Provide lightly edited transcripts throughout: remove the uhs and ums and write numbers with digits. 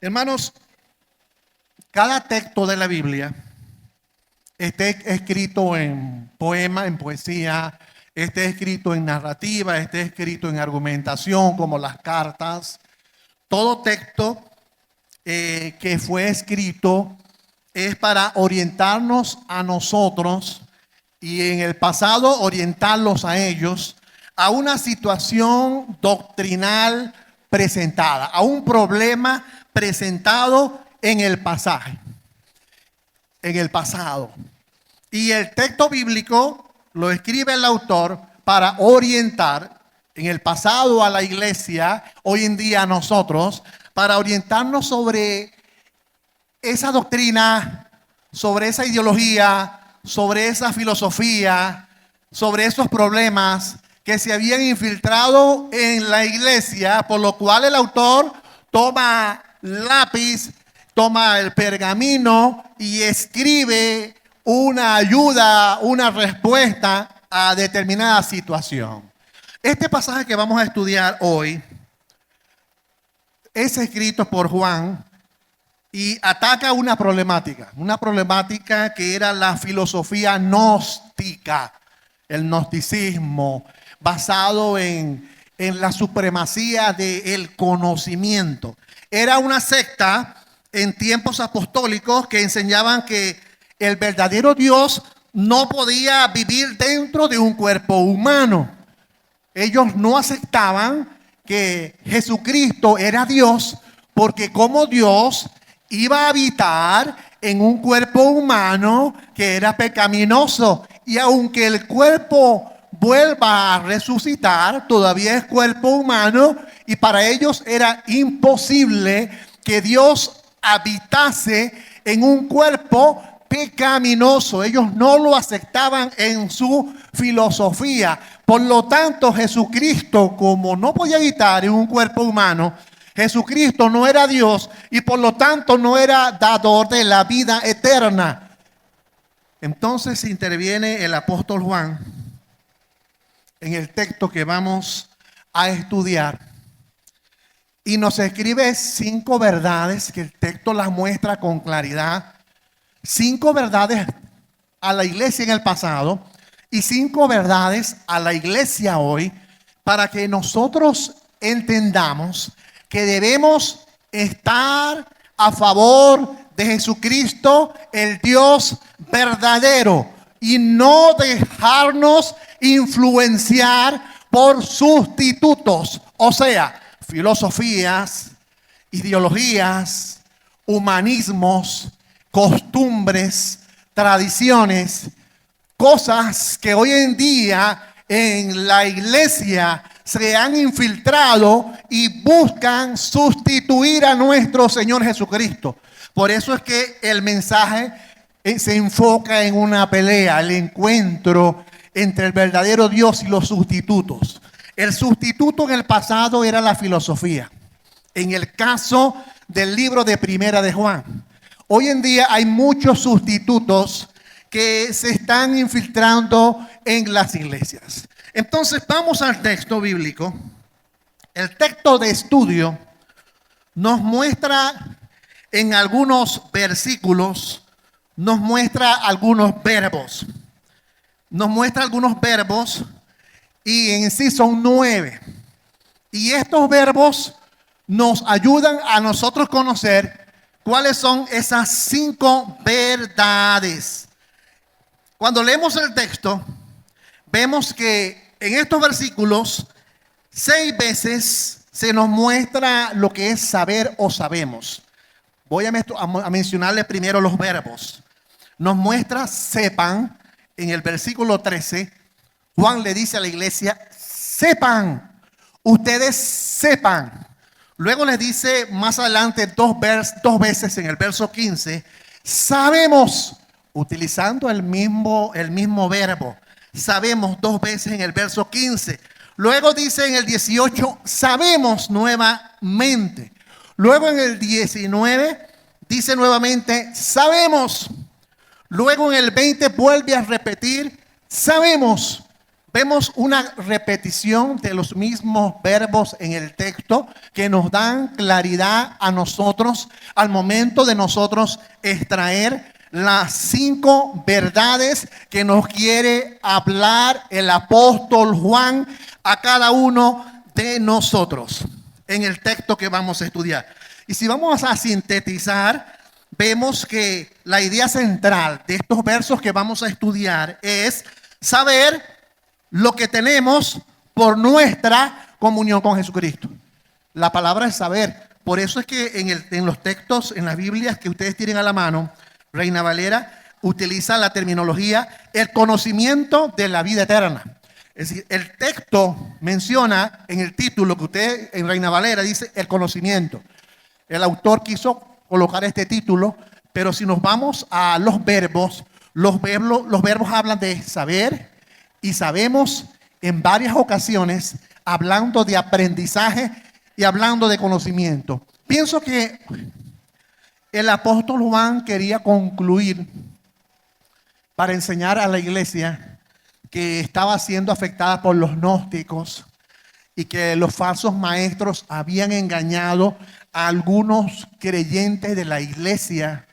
Hermanos, cada texto de la Biblia esté escrito en poema, en poesía, esté escrito en narrativa, esté escrito en argumentación, como las cartas. Todo texto que fue escrito es para orientarnos a nosotros y en el pasado orientarlos a ellos a una situación doctrinal presentada, a un problema presentado en el pasaje, en el pasado. Y el texto bíblico lo escribe el autor para orientar en el pasado a la iglesia, hoy en día a nosotros, para orientarnos sobre esa doctrina, sobre esa ideología, sobre esa filosofía, sobre esos problemas que se habían infiltrado en la iglesia, por lo cual el autor toma lápiz, toma el pergamino y escribe una ayuda, una respuesta a determinada situación. Este pasaje que vamos a estudiar hoy es escrito por Juan y ataca una problemática que era la filosofía gnóstica, el gnosticismo, basado en la supremacía del conocimiento. Era una secta en tiempos apostólicos que enseñaban que el verdadero Dios no podía vivir dentro de un cuerpo humano. Ellos no aceptaban que Jesucristo era Dios, porque como Dios iba a habitar en un cuerpo humano que era pecaminoso. Y aunque el cuerpo vuelva a resucitar, todavía es cuerpo humano, y para ellos era imposible que Dios habitase en un cuerpo pecaminoso. Ellos no lo aceptaban en su filosofía. Por lo tanto, Jesucristo, como no podía habitar en un cuerpo humano, Jesucristo no era Dios y por lo tanto no era dador de la vida eterna. Entonces interviene el apóstol Juan en el texto que vamos a estudiar y nos escribe 5 verdades que el texto las muestra con claridad. 5 verdades a la iglesia en el pasado y 5 verdades a la iglesia hoy, para que nosotros entendamos que debemos estar a favor de Jesucristo, el Dios verdadero, y no dejarnos influenciar por sustitutos, o sea, filosofías, ideologías, humanismos, costumbres, tradiciones, cosas que hoy en día en la iglesia se han infiltrado y buscan sustituir a nuestro Señor Jesucristo. Por eso es que el mensaje se enfoca en una pelea, el encuentro entre el verdadero Dios y los sustitutos. El sustituto en el pasado era la filosofía. En el caso del libro de Primera de Juan, hoy en día hay muchos sustitutos que se están infiltrando en las iglesias. Entonces vamos al texto bíblico. El texto de estudio nos muestra en algunos versículos, nos muestra algunos verbos. Nos muestra algunos verbos y en sí son 9. Y estos verbos nos ayudan a nosotros conocer cuáles son esas 5 verdades. Cuando leemos el texto, vemos que en estos versículos 6 veces se nos muestra lo que es saber o sabemos. Voy a mencionarles primero los verbos. Nos muestra sepan. En el versículo 13, Juan le dice a la iglesia, sepan, ustedes sepan. Luego les dice más adelante 2 veces en el verso 15, sabemos, utilizando el mismo verbo. Sabemos 2 veces en el verso 15. Luego dice en el 18, sabemos nuevamente. Luego en el 19 dice nuevamente, sabemos. Luego en el 20 vuelve a repetir, sabemos. vemos una repetición de los mismos verbos en el texto que nos dan claridad a nosotros al momento de nosotros extraer las 5 verdades que nos quiere hablar el apóstol Juan a cada uno de nosotros en el texto que vamos a estudiar. Y si vamos a sintetizar, vemos que la idea central de estos versos que vamos a estudiar es saber lo que tenemos por nuestra comunión con Jesucristo. La palabra es saber. Por eso es que en los textos, en las Biblias que ustedes tienen a la mano, Reina Valera utiliza la terminología el conocimiento de la vida eterna. Es decir, el texto menciona en el título que usted en Reina Valera dice el conocimiento. El autor quiso colocar este título, pero si nos vamos a los verbos hablan de saber y sabemos en varias ocasiones hablando de aprendizaje y hablando de conocimiento. Pienso que el apóstol Juan quería concluir para enseñar a la iglesia que estaba siendo afectada por los gnósticos y que los falsos maestros habían engañado a algunos creyentes de la iglesia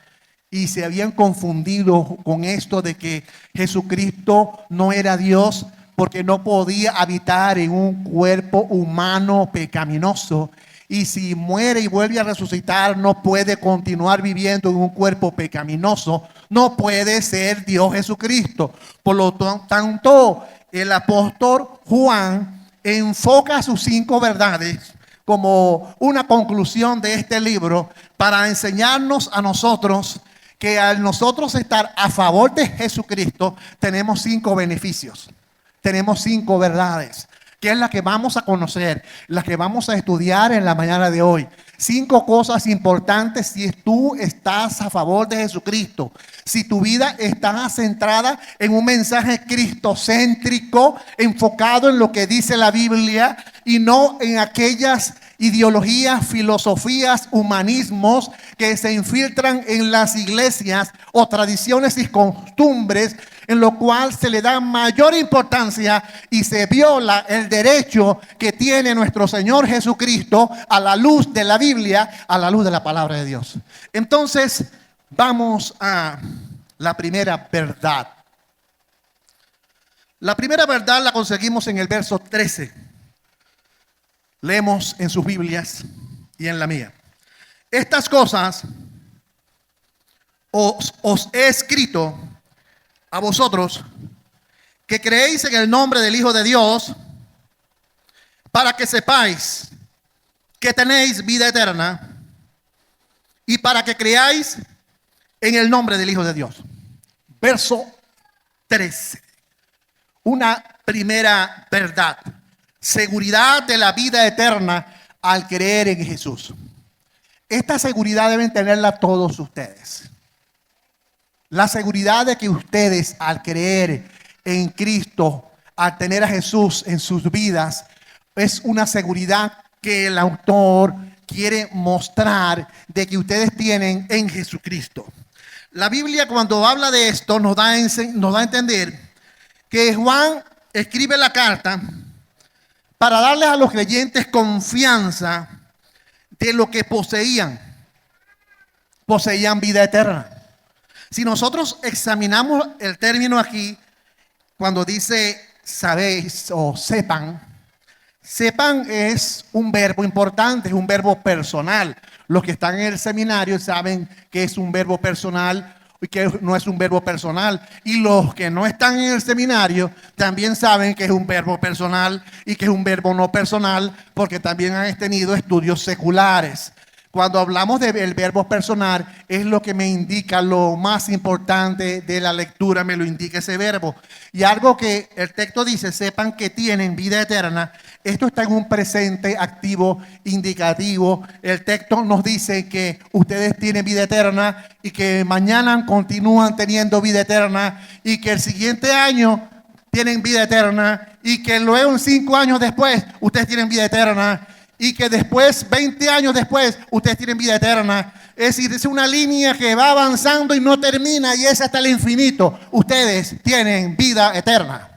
y se habían confundido con esto de que Jesucristo no era Dios porque no podía habitar en un cuerpo humano pecaminoso. Y si muere y vuelve a resucitar, no puede continuar viviendo en un cuerpo pecaminoso. No puede ser Dios Jesucristo. Por lo tanto, el apóstol Juan enfoca sus 5 verdades como una conclusión de este libro para enseñarnos a nosotros que al nosotros estar a favor de Jesucristo, tenemos 5 beneficios. Tenemos 5 verdades, que es la que vamos a conocer, la que vamos a estudiar en la mañana de hoy. 5 cosas importantes si tú estás a favor de Jesucristo. Si tu vida está centrada en un mensaje cristocéntrico, enfocado en lo que dice la Biblia y no en aquellas ideologías, filosofías, humanismos que se infiltran en las iglesias o tradiciones y costumbres, en lo cual se le da mayor importancia y se viola el derecho que tiene nuestro Señor Jesucristo a la luz de la Biblia, a la luz de la palabra de Dios. Entonces, vamos a la primera verdad. La primera verdad la conseguimos en el verso 13. Leemos en sus Biblias y en la mía. Estas cosas os he escrito a vosotros que creéis en el nombre del Hijo de Dios, para que sepáis que tenéis vida eterna y para que creáis en el nombre del Hijo de Dios. Verso 13. Una primera verdad. Seguridad de la vida eterna al creer en Jesús. Esta seguridad deben tenerla todos ustedes. La seguridad de que ustedes al creer en Cristo, al tener a Jesús en sus vidas, es una seguridad que el autor quiere mostrar de que ustedes tienen en Jesucristo. La Biblia, cuando habla de esto, nos da a entender que Juan escribe la carta para darles a los creyentes confianza de lo que poseían. Poseían vida eterna. Si nosotros examinamos el término aquí, cuando dice sabéis o sepan, sepan es un verbo importante, es un verbo personal. Los que están en el seminario saben que es un verbo personal y que no es un verbo personal. Y los que no están en el seminario también saben que es un verbo personal y que es un verbo no personal, porque también han tenido estudios seculares. Cuando hablamos del verbo personal, es lo que me indica lo más importante de la lectura, me lo indica ese verbo. Y algo que el texto dice, sepan que tienen vida eterna. Esto está en un presente activo indicativo. El texto nos dice que ustedes tienen vida eterna y que mañana continúan teniendo vida eterna y que el siguiente año tienen vida eterna y que luego 5 años después ustedes tienen vida eterna. Y que después, 20 años después, ustedes tienen vida eterna. Es decir, es una línea que va avanzando y no termina y es hasta el infinito. Ustedes tienen vida eterna.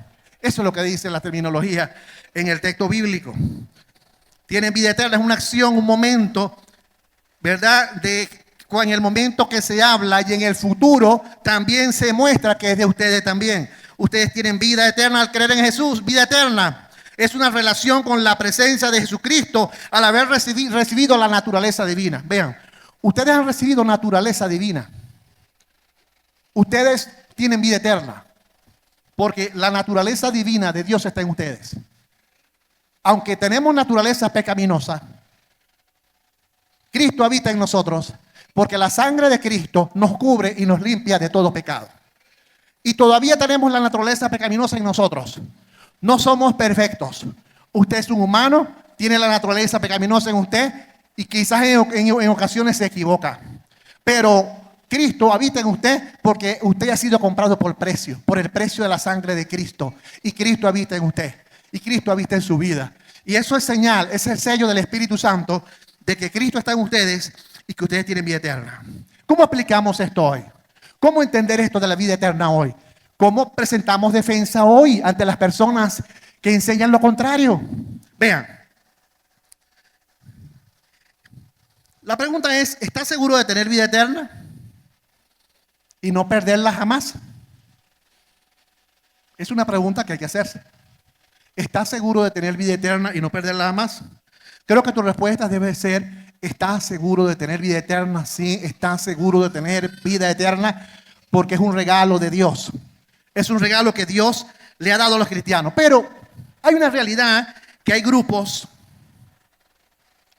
Eso es lo que dice la terminología en el texto bíblico. Tienen vida eterna, es una acción, un momento, ¿verdad? En el momento que se habla y en el futuro también se muestra que es de ustedes también. Ustedes tienen vida eterna al creer en Jesús. Vida eterna es una relación con la presencia de Jesucristo al haber recibido la naturaleza divina. Vean, ustedes han recibido naturaleza divina. Ustedes tienen vida eterna porque la naturaleza divina de Dios está en ustedes. Aunque tenemos naturaleza pecaminosa, Cristo habita en nosotros porque la sangre de Cristo nos cubre y nos limpia de todo pecado. Y todavía tenemos la naturaleza pecaminosa en nosotros. No somos perfectos. Usted es un humano, tiene la naturaleza pecaminosa en usted y quizás en ocasiones se equivoca. Pero Cristo habita en usted porque usted ha sido comprado por el precio de la sangre de Cristo. Y Cristo habita en usted. Y Cristo habita en su vida. Y eso es señal, es el sello del Espíritu Santo de que Cristo está en ustedes y que ustedes tienen vida eterna. ¿Cómo aplicamos esto hoy? ¿Cómo entender esto de la vida eterna hoy? ¿Cómo presentamos defensa hoy ante las personas que enseñan lo contrario? Vean, la pregunta es, ¿estás seguro de tener vida eterna y no perderla jamás? Es una pregunta que hay que hacerse. ¿Estás seguro de tener vida eterna y no perderla jamás? Creo que tu respuesta debe ser, ¿estás seguro de tener vida eterna? Sí, ¿estás seguro de tener vida eterna? Porque es un regalo de Dios. Es un regalo que Dios le ha dado a los cristianos. Pero hay una realidad que hay grupos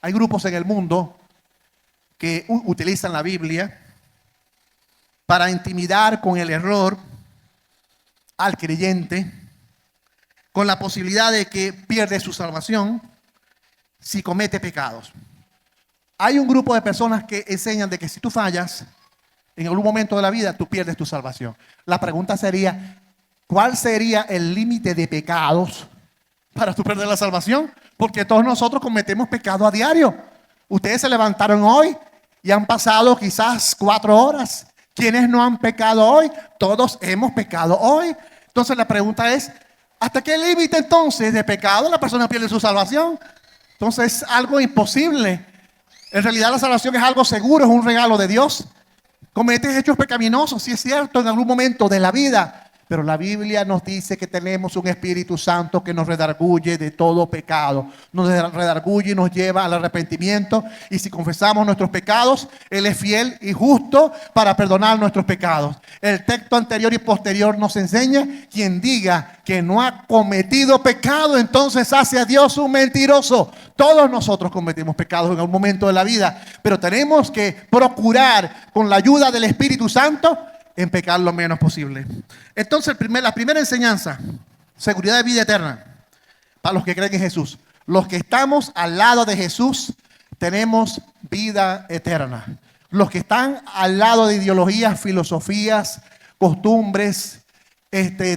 en el mundo que utilizan la Biblia para intimidar con el error al creyente, con la posibilidad de que pierde su salvación si comete pecados. Hay un grupo de personas que enseñan de que si tú fallas en algún momento de la vida, tú pierdes tu salvación. La pregunta sería, ¿cuál sería el límite de pecados para tú perder la salvación? Porque todos nosotros cometemos pecado a diario. Ustedes se levantaron hoy y han pasado quizás 4 horas. ¿Quiénes no han pecado hoy? Todos hemos pecado hoy. Entonces la pregunta es, ¿hasta qué límite entonces de pecado la persona pierde su salvación? Entonces es algo imposible. En realidad la salvación es algo seguro, es un regalo de Dios. Cometes hechos pecaminosos, sí es cierto, en algún momento de la vida. Pero la Biblia nos dice que tenemos un Espíritu Santo que nos redarguye de todo pecado. Nos redarguye y nos lleva al arrepentimiento. Y si confesamos nuestros pecados, Él es fiel y justo para perdonar nuestros pecados. El texto anterior y posterior nos enseña, quien diga que no ha cometido pecado, entonces hace a Dios un mentiroso. Todos nosotros cometimos pecados en algún momento de la vida, pero tenemos que procurar con la ayuda del Espíritu Santo en pecar lo menos posible. Entonces, la primera enseñanza, seguridad de vida eterna, para los que creen en Jesús. Los que estamos al lado de Jesús, tenemos vida eterna. Los que están al lado de ideologías, filosofías, costumbres,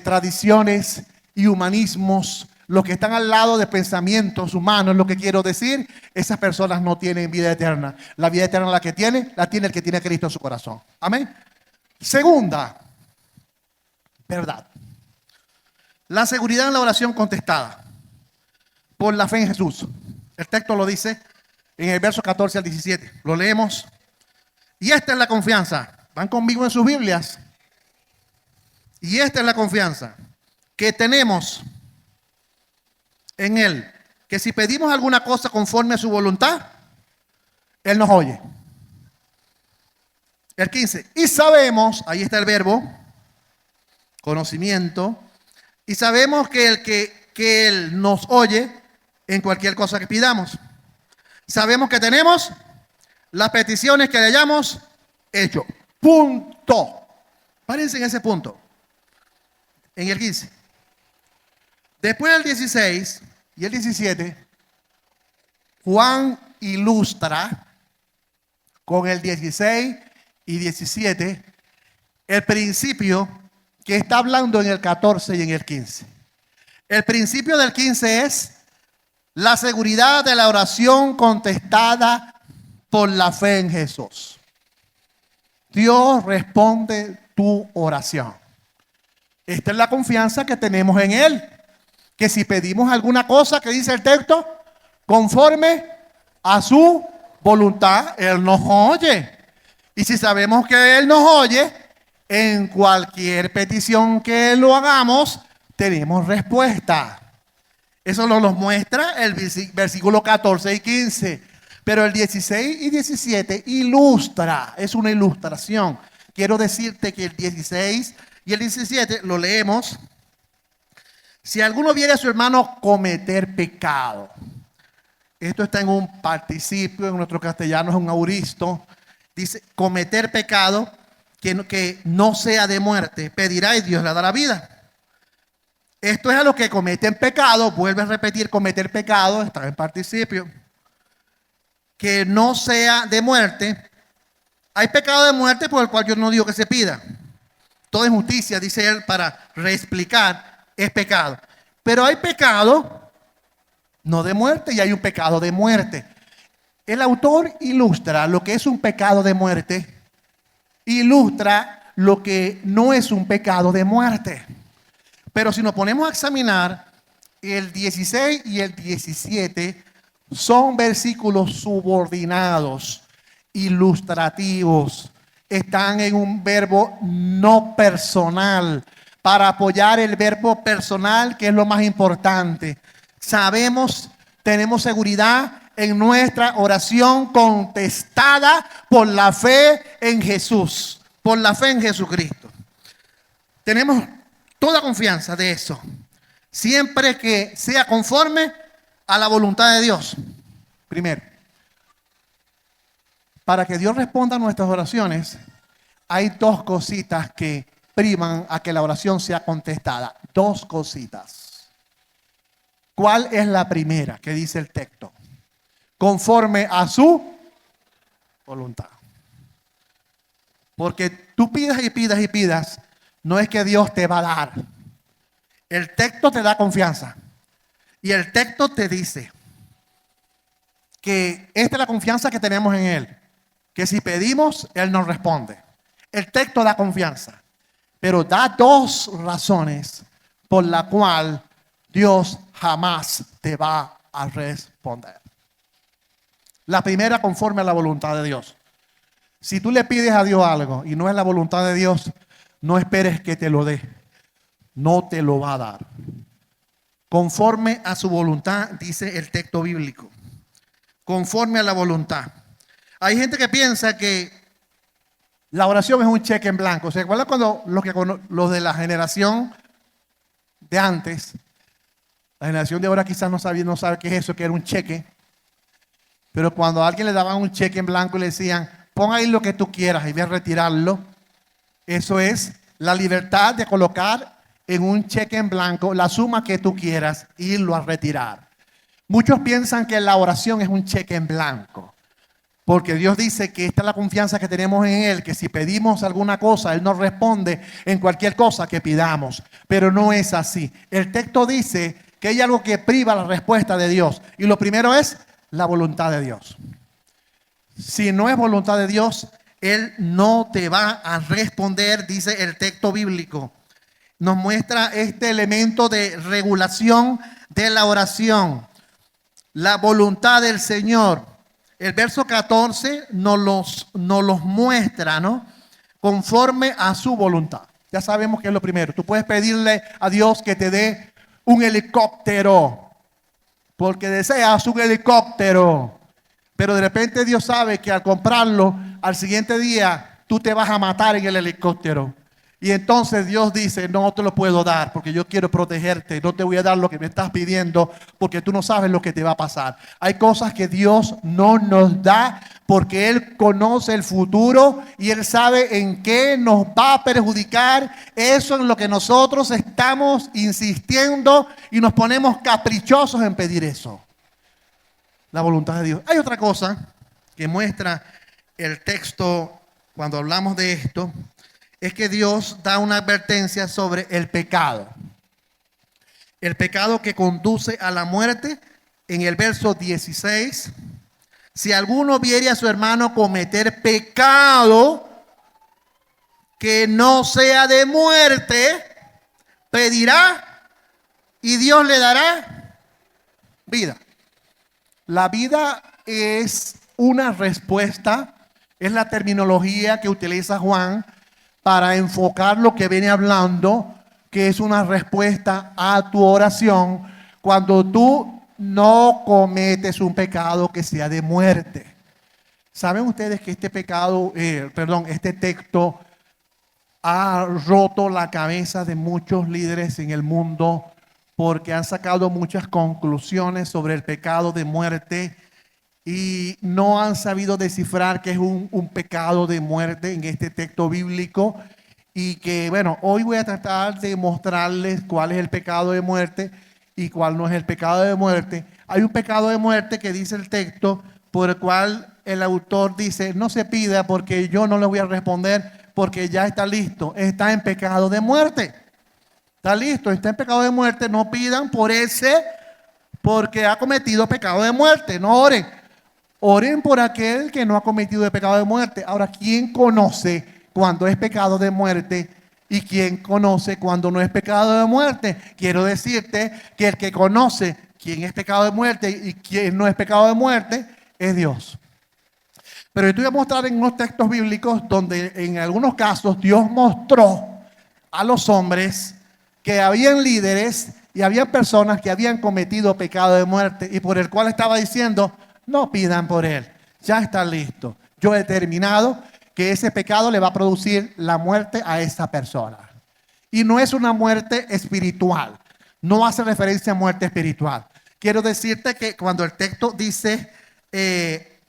tradiciones y humanismos, los que están al lado de pensamientos humanos, lo que quiero decir, esas personas no tienen vida eterna. La vida eterna la tiene el que tiene a Cristo en su corazón. Amén. Segunda verdad, la seguridad en la oración contestada por la fe en Jesús. El texto lo dice en el verso 14 al 17. Lo leemos. Y esta es la confianza. Van conmigo en sus Biblias. Y esta es la confianza que tenemos en Él, que si pedimos alguna cosa conforme a su voluntad, Él nos oye. El 15. Y sabemos, ahí está el verbo, conocimiento, y sabemos que Él nos oye en cualquier cosa que pidamos. Sabemos que tenemos las peticiones que le hayamos hecho. Punto. Párense en ese punto. En el 15. Después del 16 y el 17, Juan ilustra con el 16 y 17 el principio que está hablando en el 14 y en el 15. El principio del 15 es la seguridad de la oración contestada por la fe en Jesús. Dios responde tu oración. Esta es la confianza que tenemos en Él. que si pedimos alguna cosa, que dice el texto, conforme a su voluntad, Él nos oye. Y si sabemos que Él nos oye, en cualquier petición que lo hagamos, tenemos respuesta. Eso nos muestra el versículo 14 y 15. Pero el 16 y 17 ilustra, es una ilustración. Quiero decirte que el 16 y el 17 lo leemos. Si alguno viere a su hermano cometer pecado. Esto está en un participio, en nuestro castellano es un auristo. Dice, cometer pecado que no sea de muerte, pedirá y Dios le dará vida. Esto es a los que cometen pecado, vuelve a repetir, cometer pecado, está en participio, que no sea de muerte. Hay pecado de muerte por el cual yo no digo que se pida. Toda injusticia, dice él, para reexplicar, es pecado. Pero hay pecado no de muerte y hay un pecado de muerte. El autor ilustra lo que es un pecado de muerte, ilustra lo que no es un pecado de muerte. Pero si nos ponemos a examinar, el 16 y el 17 son versículos subordinados, ilustrativos. Están en un verbo no personal, para apoyar el verbo personal, que es lo más importante. Sabemos, tenemos seguridad en nuestra oración contestada por la fe en Jesús, por la fe en Jesucristo. Tenemos toda confianza de eso, siempre que sea conforme a la voluntad de Dios. Primero, para que Dios responda a nuestras oraciones, hay dos cositas que priman a que la oración sea contestada. Dos cositas. ¿Cuál es la primera que dice el texto? Conforme a su voluntad. Porque tú pidas y pidas y pidas, no es que Dios te va a dar. El texto te da confianza. Y el texto te dice que esta es la confianza que tenemos en Él. Que si pedimos, Él nos responde. El texto da confianza. Pero da dos razones por la cual Dios jamás te va a responder. La primera, conforme a la voluntad de Dios. Si tú le pides a Dios algo y no es la voluntad de Dios, no esperes que te lo dé. No te lo va a dar. Conforme a su voluntad, dice el texto bíblico. Conforme a la voluntad. Hay gente que piensa que la oración es un cheque en blanco. ¿Se acuerdan cuando los de la generación de antes, la generación de ahora quizás no sabe qué es eso, que era un cheque? Pero cuando a alguien le daban un cheque en blanco y le decían, pon ahí lo que tú quieras y ve a retirarlo, eso es la libertad de colocar en un cheque en blanco la suma que tú quieras e irlo a retirar. Muchos piensan que la oración es un cheque en blanco, porque Dios dice que esta es la confianza que tenemos en Él, que si pedimos alguna cosa, Él nos responde en cualquier cosa que pidamos. Pero no es así. El texto dice que hay algo que priva la respuesta de Dios. Y lo primero es la voluntad de Dios. Si no es voluntad de Dios, Él no te va a responder, dice el texto bíblico. Nos muestra este elemento de regulación de la oración. La voluntad del Señor. El verso 14 nos los muestra, ¿no? Conforme a su voluntad. Ya sabemos que es lo primero. Tú puedes pedirle a Dios que te dé un helicóptero, porque deseas un helicóptero. Pero de repente Dios sabe que al comprarlo, al siguiente día, tú te vas a matar en el helicóptero. Y entonces Dios dice, no te lo puedo dar porque yo quiero protegerte. No te voy a dar lo que me estás pidiendo porque tú no sabes lo que te va a pasar. Hay cosas que Dios no nos da porque Él conoce el futuro y Él sabe en qué nos va a perjudicar. Eso en lo que nosotros estamos insistiendo y nos ponemos caprichosos en pedir eso. La voluntad de Dios. Hay otra cosa que muestra el texto cuando hablamos de esto. Es que Dios da una advertencia sobre el pecado. El pecado que conduce a la muerte. En el verso 16. Si alguno viere a su hermano cometer pecado que no sea de muerte, pedirá y Dios le dará vida. La vida es una respuesta, es la terminología que utiliza Juan para enfocar lo que viene hablando, que es una respuesta a tu oración cuando tú no cometes un pecado que sea de muerte. ¿Saben ustedes que este texto ha roto la cabeza de muchos líderes en el mundo porque han sacado muchas conclusiones sobre el pecado de muerte y no han sabido descifrar qué es un pecado de muerte en este texto bíblico? Y que, bueno, hoy voy a tratar de mostrarles cuál es el pecado de muerte y cuál no es el pecado de muerte. Hay un pecado de muerte que dice el texto, por el cual el autor dice, no se pida porque yo no le voy a responder porque ya está listo, está en pecado de muerte. Está listo, está en pecado de muerte, no pidan por ese, porque ha cometido pecado de muerte, no oren. Oren por aquel que no ha cometido el pecado de muerte. Ahora, ¿quién conoce cuando es pecado de muerte y quién conoce cuando no es pecado de muerte? Quiero decirte que el que conoce quién es pecado de muerte y quién no es pecado de muerte es Dios. Pero yo te voy a mostrar en unos textos bíblicos donde en algunos casos Dios mostró a los hombres que habían líderes y había personas que habían cometido pecado de muerte y por el cual estaba diciendo, no pidan por él, ya está listo. Yo he determinado que ese pecado le va a producir la muerte a esa persona. Y no es una muerte espiritual, no hace referencia a muerte espiritual. Quiero decirte que cuando el texto dice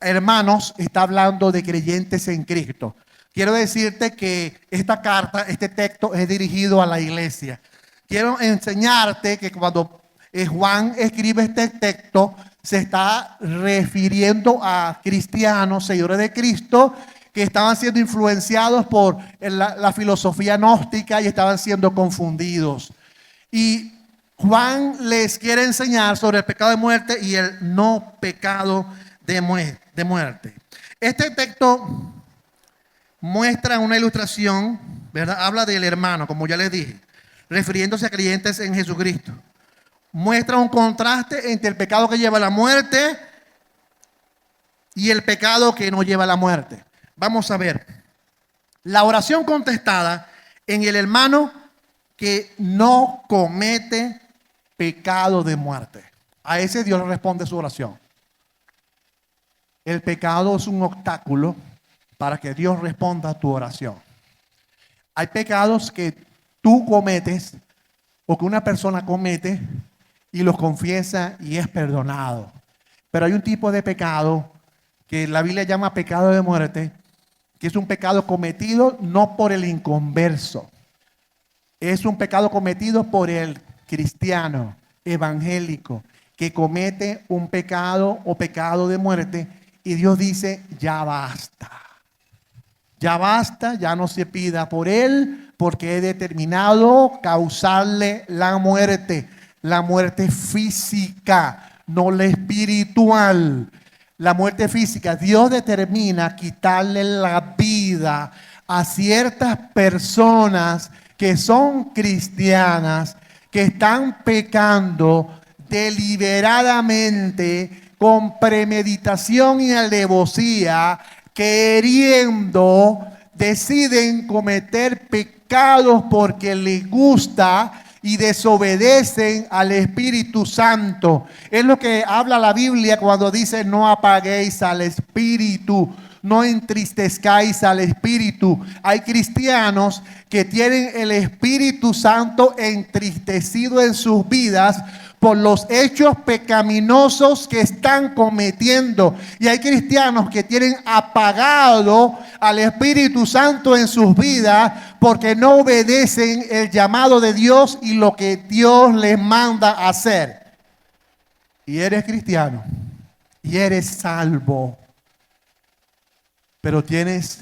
hermanos, está hablando de creyentes en Cristo. Quiero decirte que esta carta, este texto es dirigido a la iglesia. Quiero enseñarte que cuando Juan escribe este texto, se está refiriendo a cristianos, seguidores de Cristo, que estaban siendo influenciados por la filosofía gnóstica y estaban siendo confundidos. Y Juan les quiere enseñar sobre el pecado de muerte y el no pecado de muerte. Este texto muestra una ilustración, ¿verdad? Habla del hermano, como ya les dije, refiriéndose a creyentes en Jesucristo. Muestra un contraste entre el pecado que lleva a la muerte y el pecado que no lleva a la muerte. Vamos a ver. La oración contestada en el hermano que no comete pecado de muerte. A ese Dios le responde su oración. El pecado es un obstáculo para que Dios responda a tu oración. Hay pecados que tú cometes o que una persona comete y los confiesa y es perdonado. Pero hay un tipo de pecado que la Biblia llama pecado de muerte, que es un pecado cometido no por el inconverso. Es un pecado cometido por el cristiano evangélico que comete un pecado o pecado de muerte y Dios dice, ya basta. Ya basta, ya no se pida por él porque he determinado causarle la muerte física, no la espiritual. La muerte física, Dios determina quitarle la vida a ciertas personas que son cristianas, que están pecando deliberadamente, con premeditación y alevosía, queriendo, deciden cometer pecados porque les gusta y desobedecen al Espíritu Santo. Es lo que habla la Biblia cuando dice no apaguéis al Espíritu, no entristezcáis al Espíritu. Hay cristianos que tienen el Espíritu Santo entristecido en sus vidas por los hechos pecaminosos que están cometiendo. Y hay cristianos que tienen apagado al Espíritu Santo en sus vidas porque no obedecen el llamado de Dios y lo que Dios les manda hacer. Y eres cristiano y eres salvo, pero tienes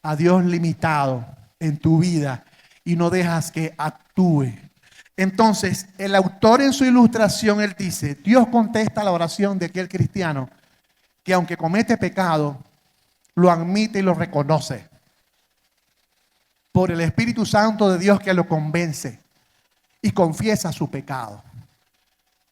a Dios limitado en tu vida y no dejas que actúe. Entonces, el autor en su ilustración, él dice, Dios contesta la oración de aquel cristiano que aunque comete pecado, lo admite y lo reconoce por el Espíritu Santo de Dios que lo convence y confiesa su pecado.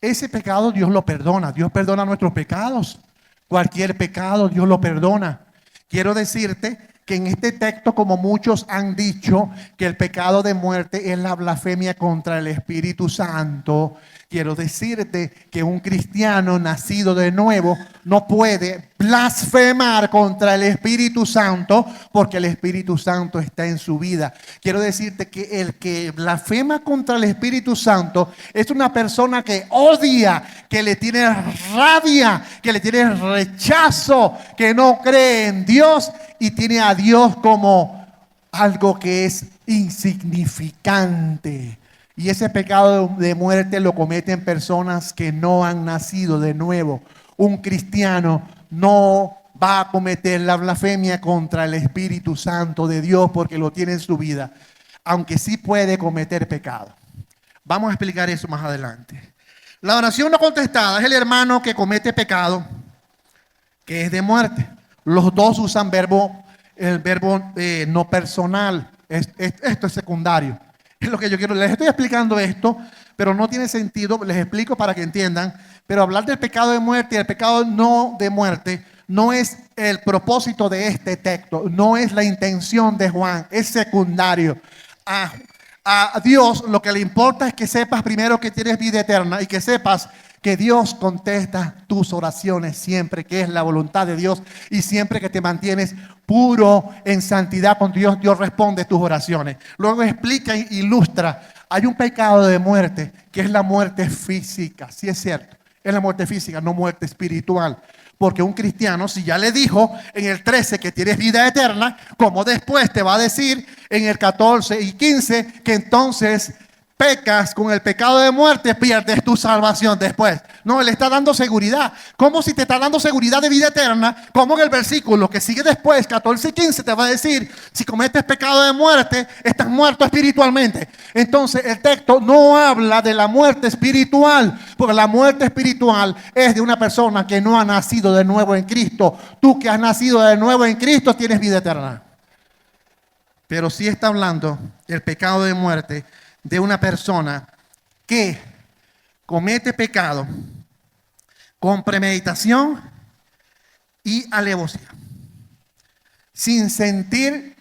ese pecado Dios lo perdona. Dios perdona nuestros pecados. Cualquier pecado Dios lo perdona. Quiero decirte que en este texto, como muchos han dicho, que el pecado de muerte es la blasfemia contra el Espíritu Santo. Quiero decirte que un cristiano nacido de nuevo no puede blasfemar contra el Espíritu Santo porque el Espíritu Santo está en su vida. Quiero decirte que el que blasfema contra el Espíritu Santo es una persona que odia, que le tiene rabia, que le tiene rechazo, que no cree en Dios y tiene a Dios como algo que es insignificante. Y ese pecado de muerte lo cometen personas que no han nacido de nuevo. Un cristiano no va a cometer la blasfemia contra el Espíritu Santo de Dios porque lo tiene en su vida, aunque sí puede cometer pecado. Vamos a explicar eso más adelante. La oración no contestada es el hermano que comete pecado, que es de muerte. Los dos usan el verbo no personal. Esto es secundario. Es lo que yo quiero. Les estoy explicando esto, pero no tiene sentido. Les explico para que entiendan. Pero hablar del pecado de muerte y el pecado no de muerte no es el propósito de este texto. No es la intención de Juan. Es secundario. A Dios lo que le importa es que sepas primero que tienes vida eterna y que sepas que Dios contesta tus oraciones siempre, que es la voluntad de Dios, y siempre que te mantienes puro en santidad con Dios, Dios responde tus oraciones. Luego explica e ilustra, hay un pecado de muerte, que es la muerte física. Sí, es cierto, es la muerte física, no muerte espiritual. Porque un cristiano, si ya le dijo en el 13 que tienes vida eterna, como después te va a decir en el 14 y 15 que entonces pecas con el pecado de muerte, pierdes tu salvación después. No, Él está dando seguridad. Como si te está dando seguridad de vida eterna, como en el versículo que sigue después, 14 y 15, te va a decir, si cometes pecado de muerte, estás muerto espiritualmente. Entonces el texto no habla de la muerte espiritual, porque la muerte espiritual es de una persona que no ha nacido de nuevo en Cristo. Tú que has nacido de nuevo en Cristo tienes vida eterna. Pero sí está hablando el pecado de muerte de una persona que comete pecado con premeditación y alevosía, sin sentir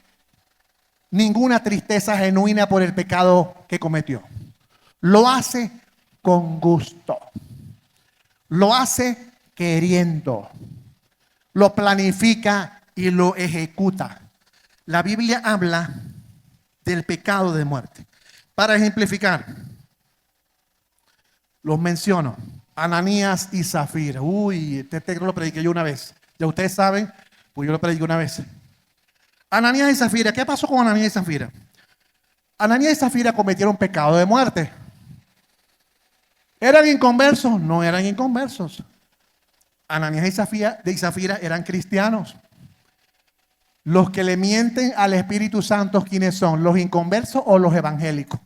ninguna tristeza genuina por el pecado que cometió. Lo hace con gusto, lo hace queriendo, lo planifica y lo ejecuta. La Biblia habla del pecado de muerte. Para ejemplificar, los menciono. Ananías y Zafira. Uy, este texto lo prediqué yo una vez. Ya ustedes saben, pues yo lo prediqué una vez. Ananías y Zafira. ¿Qué pasó con Ananías y Zafira? Ananías y Zafira cometieron pecado de muerte. ¿Eran inconversos? No eran inconversos. Ananías y Zafira eran cristianos. Los que le mienten al Espíritu Santo, ¿quiénes son? ¿Los inconversos o los evangélicos?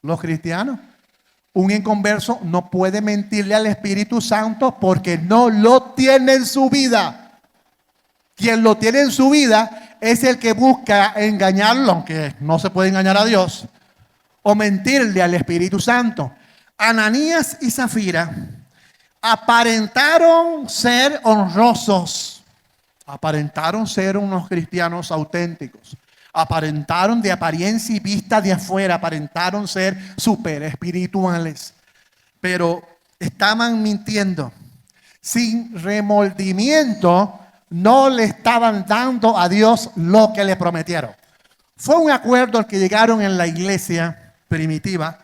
Los cristianos. Un inconverso no puede mentirle al Espíritu Santo porque no lo tiene en su vida. Quien lo tiene en su vida es el que busca engañarlo, aunque no se puede engañar a Dios, o mentirle al Espíritu Santo. Ananías y Zafira aparentaron ser honrosos. Aparentaron ser unos cristianos auténticos. Aparentaron de apariencia y vista de afuera. Aparentaron ser súper espirituales. Pero estaban mintiendo. Sin remordimiento, no le estaban dando a Dios lo que le prometieron. Fue un acuerdo al que llegaron en la iglesia primitiva.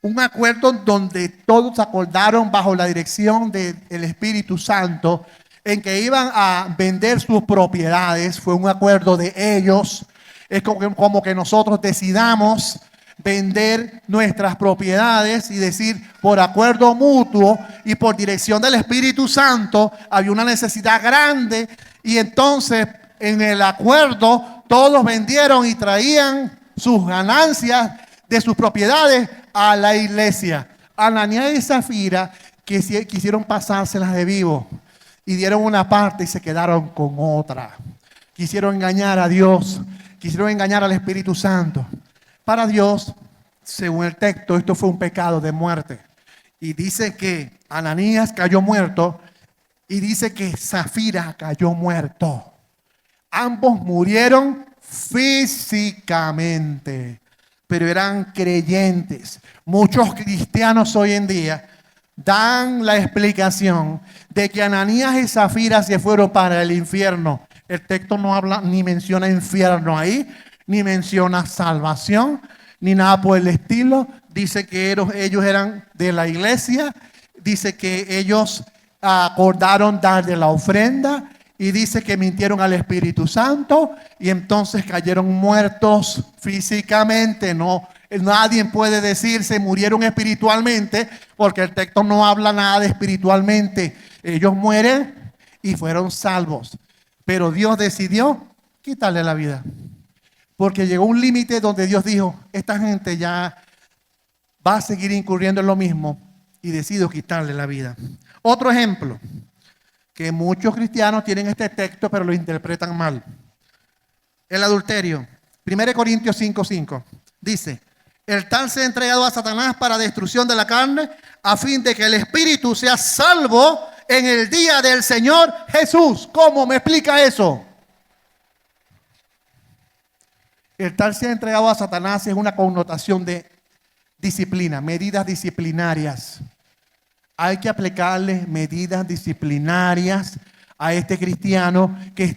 Un acuerdo donde todos acordaron bajo la dirección del Espíritu Santo en que iban a vender sus propiedades. Fue un acuerdo de ellos. Es como que nosotros decidamos vender nuestras propiedades y decir por acuerdo mutuo y por dirección del Espíritu Santo había una necesidad grande y entonces en el acuerdo todos vendieron y traían sus ganancias de sus propiedades a la iglesia. Ananías y Zafira que quisieron pasárselas de vivo y dieron una parte y se quedaron con otra. Quisieron engañar a Dios, quisieron engañar al Espíritu Santo. Para Dios, según el texto, esto fue un pecado de muerte. Y dice que Ananías cayó muerto y dice que Zafira cayó muerto. Ambos murieron físicamente, pero eran creyentes. Muchos cristianos hoy en día dan la explicación de que Ananías y Zafira se fueron para el infierno. El texto no habla ni menciona infierno ahí, ni menciona salvación, ni nada por el estilo. Dice que ellos eran de la iglesia, dice que ellos acordaron darle la ofrenda y dice que mintieron al Espíritu Santo y entonces cayeron muertos físicamente. No, nadie puede decir se murieron espiritualmente porque el texto no habla nada de espiritualmente. Ellos mueren y fueron salvos, pero Dios decidió quitarle la vida porque llegó un límite donde Dios dijo, esta gente ya va a seguir incurriendo en lo mismo y decidió quitarle la vida. Otro ejemplo, que muchos cristianos tienen este texto pero lo interpretan mal. El adulterio. 1 Corintios 5:5 dice, el tal se ha entregado a Satanás para destrucción de la carne, a fin de que el espíritu sea salvo en el día del Señor Jesús. ¿Cómo me explica eso? El tal se ha entregado a Satanás es una connotación de disciplina, medidas disciplinarias. Hay que aplicarle medidas disciplinarias a este cristiano que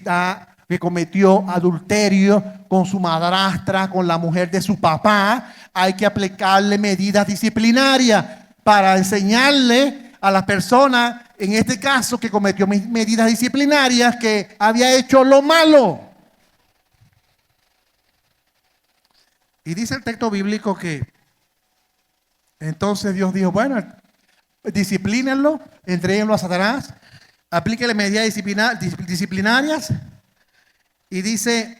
cometió adulterio con su madrastra, con la mujer de su papá. Hay que aplicarle medidas disciplinarias para enseñarle a la persona, en este caso, que cometió medidas disciplinarias, que había hecho lo malo. Y dice el texto bíblico que entonces Dios dijo, bueno, disciplínenlo, entréguenlo a Satanás, aplíquenle medidas disciplinarias y dice,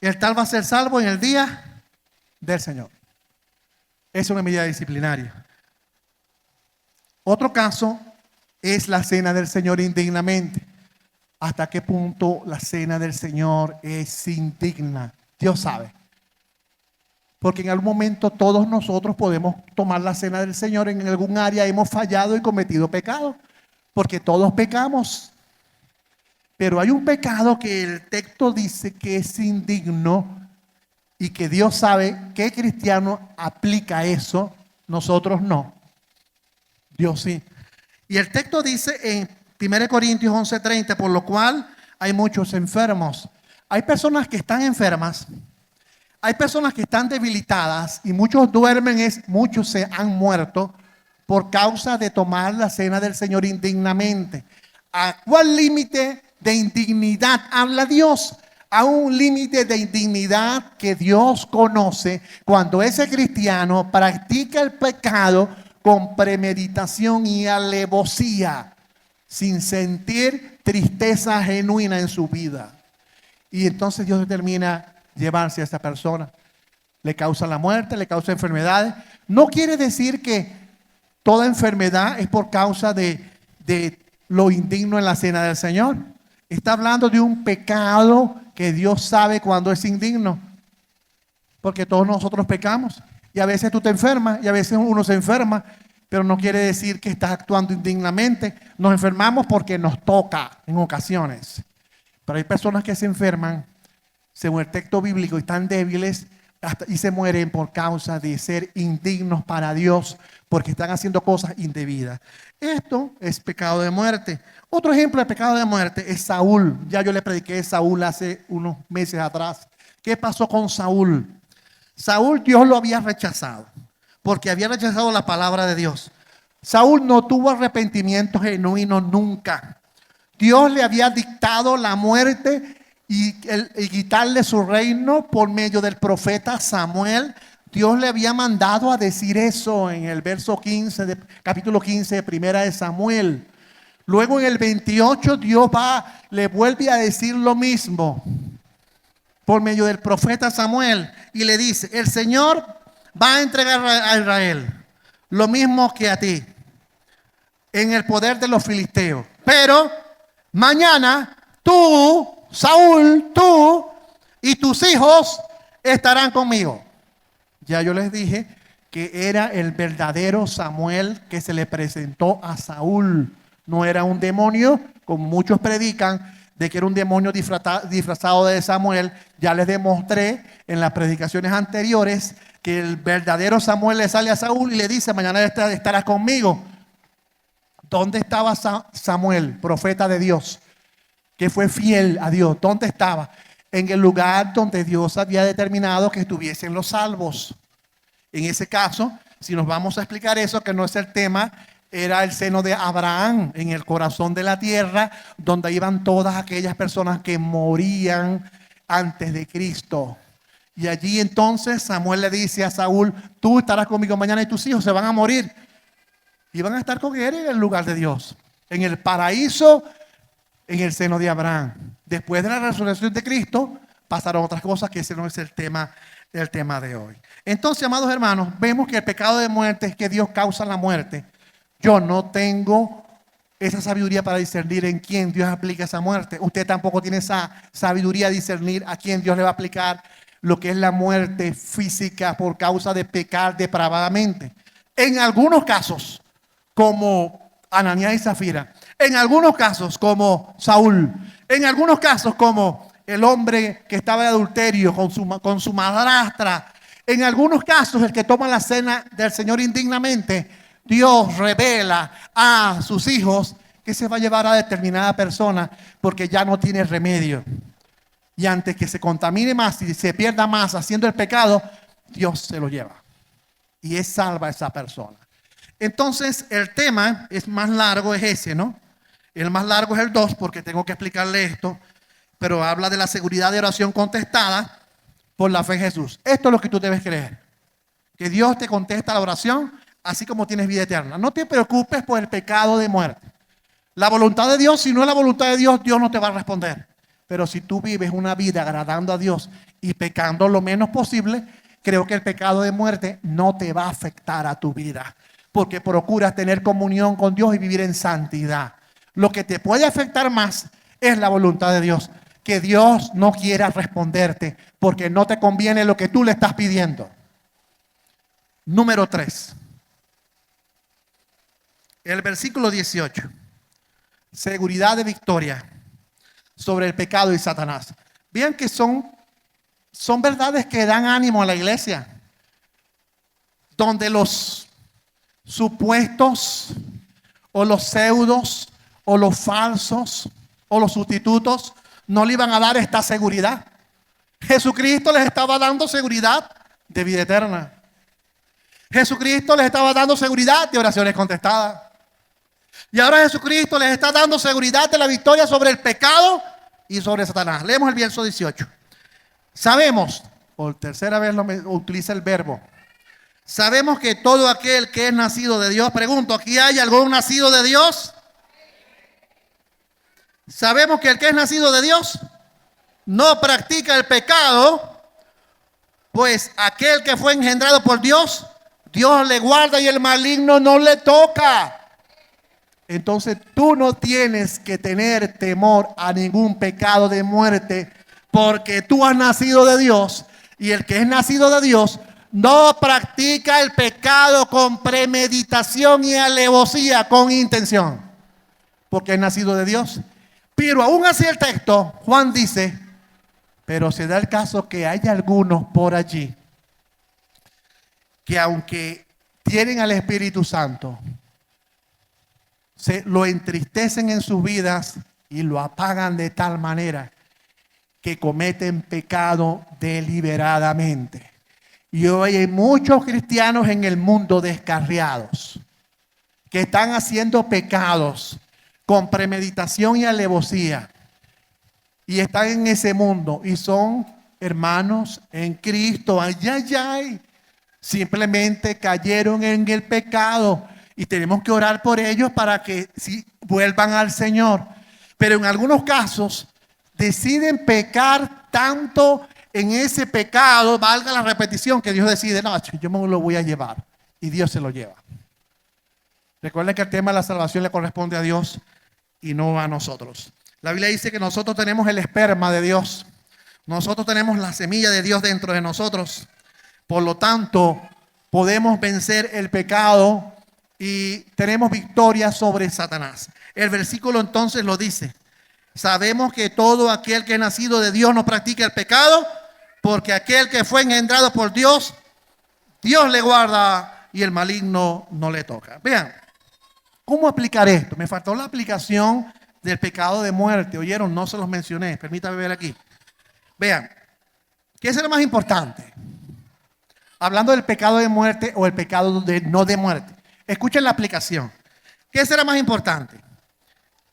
el tal va a ser salvo en el día del Señor. Es una medida disciplinaria. Otro caso es la cena del Señor indignamente. ¿Hasta qué punto la cena del Señor es indigna? Dios sabe. Porque en algún momento todos nosotros podemos tomar la cena del Señor. En algún área hemos fallado y cometido pecado. Porque todos pecamos. Pero hay un pecado que el texto dice que es indigno y que Dios sabe qué cristiano aplica eso. Nosotros no. Dios sí. Y el texto dice en 1 Corintios 11:30, por lo cual hay muchos enfermos. Hay personas que están enfermas. Hay personas que están debilitadas y muchos duermen, muchos se han muerto por causa de tomar la cena del Señor indignamente. ¿A cuál límite de indignidad habla Dios? A un límite de indignidad que Dios conoce cuando ese cristiano practica el pecado con premeditación y alevosía, sin sentir tristeza genuina en su vida. Y entonces Dios determina llevarse a esa persona. Le causa la muerte, le causa enfermedades. No quiere decir que toda enfermedad es por causa de lo indigno en la cena del Señor. Está hablando de un pecado que Dios sabe cuando es indigno. Porque todos nosotros pecamos. Y a veces tú te enfermas y a veces uno se enferma. Pero no quiere decir que estás actuando indignamente. Nos enfermamos porque nos toca en ocasiones. Pero hay personas que se enferman según el texto bíblico, y están débiles y se mueren por causa de ser indignos para Dios, porque están haciendo cosas indebidas. Esto es pecado de muerte. Otro ejemplo de pecado de muerte es Saúl. Ya yo le prediqué a Saúl hace unos meses atrás. ¿Qué pasó con Saúl? Saúl, Dios lo había rechazado, porque había rechazado la palabra de Dios. Saúl no tuvo arrepentimiento genuino nunca. Dios le había dictado la muerte y quitarle su reino por medio del profeta Samuel. Dios le había mandado a decir eso en el verso 15, capítulo 15 de Primera de Samuel. Luego en el 28 Dios le vuelve a decir lo mismo por medio del profeta Samuel y le dice, el Señor va a entregar a Israel lo mismo que a ti en el poder de los filisteos, pero mañana tú, Saúl, tú y tus hijos estarán conmigo. Ya yo les dije que era el verdadero Samuel que se le presentó a Saúl. No era un demonio, como muchos predican, de que era un demonio disfrazado de Samuel. Ya les demostré en las predicaciones anteriores que el verdadero Samuel le sale a Saúl y le dice: mañana estarás conmigo. ¿Dónde estaba Samuel, profeta de Dios, que fue fiel a Dios? ¿Dónde estaba? En el lugar donde Dios había determinado que estuviesen los salvos. En ese caso, si nos vamos a explicar eso, que no es el tema, era el seno de Abraham, en el corazón de la tierra, donde iban todas aquellas personas que morían antes de Cristo. Y allí entonces Samuel le dice a Saúl: tú estarás conmigo mañana y tus hijos se van a morir. Y van a estar con él en el lugar de Dios, en el paraíso, en el seno de Abraham. Después de la resurrección de Cristo, pasaron otras cosas, que ese no es el tema de hoy. Entonces, amados hermanos, vemos que el pecado de muerte es que Dios causa la muerte. Yo no tengo esa sabiduría para discernir en quién Dios aplica esa muerte. Usted tampoco tiene esa sabiduría de discernir a quién Dios le va a aplicar lo que es la muerte física por causa de pecar depravadamente. En algunos casos, como Ananías y Zafira. En algunos casos, como Saúl. En algunos casos, como el hombre que estaba de adulterio con su madrastra. En algunos casos, el que toma la cena del Señor indignamente. Dios revela a sus hijos que se va a llevar a determinada persona porque ya no tiene remedio. Y antes que se contamine más y se pierda más haciendo el pecado, Dios se lo lleva. Y es salva a esa persona. Entonces, el tema es más largo, es ese, ¿no? El más largo es el 2, porque tengo que explicarle esto. Pero habla de la seguridad de oración contestada por la fe en Jesús. Esto es lo que tú debes creer. Que Dios te contesta la oración, así como tienes vida eterna. No te preocupes por el pecado de muerte. La voluntad de Dios, si no es la voluntad de Dios, Dios no te va a responder. Pero si tú vives una vida agradando a Dios y pecando lo menos posible, creo que el pecado de muerte no te va a afectar a tu vida. Porque procuras tener comunión con Dios y vivir en santidad. Lo que te puede afectar más es la voluntad de Dios. Que Dios no quiera responderte porque no te conviene lo que tú le estás pidiendo. Número 3. El versículo 18. Seguridad de victoria sobre el pecado y Satanás. Vean que son verdades que dan ánimo a la iglesia. Donde los supuestos o los pseudos o los falsos o los sustitutos no le iban a dar esta seguridad. Jesucristo les estaba dando seguridad de vida eterna. Jesucristo les estaba dando seguridad de oraciones contestadas. Y ahora Jesucristo les está dando seguridad de la victoria sobre el pecado y sobre Satanás. Leemos el verso 18. Sabemos, por tercera vez utiliza el verbo. Sabemos que todo aquel que es nacido de Dios, pregunto, ¿aquí hay algún nacido de Dios? Sabemos que el que es nacido de Dios no practica el pecado, pues aquel que fue engendrado por Dios, Dios le guarda y el maligno no le toca. Entonces tú no tienes que tener temor a ningún pecado de muerte, porque tú has nacido de Dios, y el que es nacido de Dios no practica el pecado con premeditación y alevosía, con intención, porque es nacido de Dios. Pero aún así el texto, Juan dice, pero se da el caso que hay algunos por allí que aunque tienen al Espíritu Santo, se lo entristecen en sus vidas y lo apagan de tal manera que cometen pecado deliberadamente. Y hoy hay muchos cristianos en el mundo descarriados que están haciendo pecados con premeditación y alevosía, y están en ese mundo y son hermanos en Cristo. Ay, ay, ay. Simplemente cayeron en el pecado y tenemos que orar por ellos para que sí, vuelvan al Señor. Pero en algunos casos deciden pecar tanto en ese pecado, valga la repetición, que Dios decide, no, yo me lo voy a llevar, y Dios se lo lleva. Recuerden que el tema de la salvación le corresponde a Dios y no a nosotros. La Biblia dice que nosotros tenemos el esperma de Dios. Nosotros tenemos la semilla de Dios dentro de nosotros. Por lo tanto, podemos vencer el pecado y tenemos victoria sobre Satanás. El versículo entonces lo dice. Sabemos que todo aquel que es nacido de Dios no practica el pecado, porque aquel que fue engendrado por Dios, Dios le guarda y el maligno no le toca. Vean, ¿cómo aplicar esto? Me faltó la aplicación del pecado de muerte. ¿Oyeron? No se los mencioné. Permítame ver aquí. Vean, ¿qué será más importante? Hablando del pecado de muerte o el pecado no de muerte. Escuchen la aplicación. ¿Qué será más importante?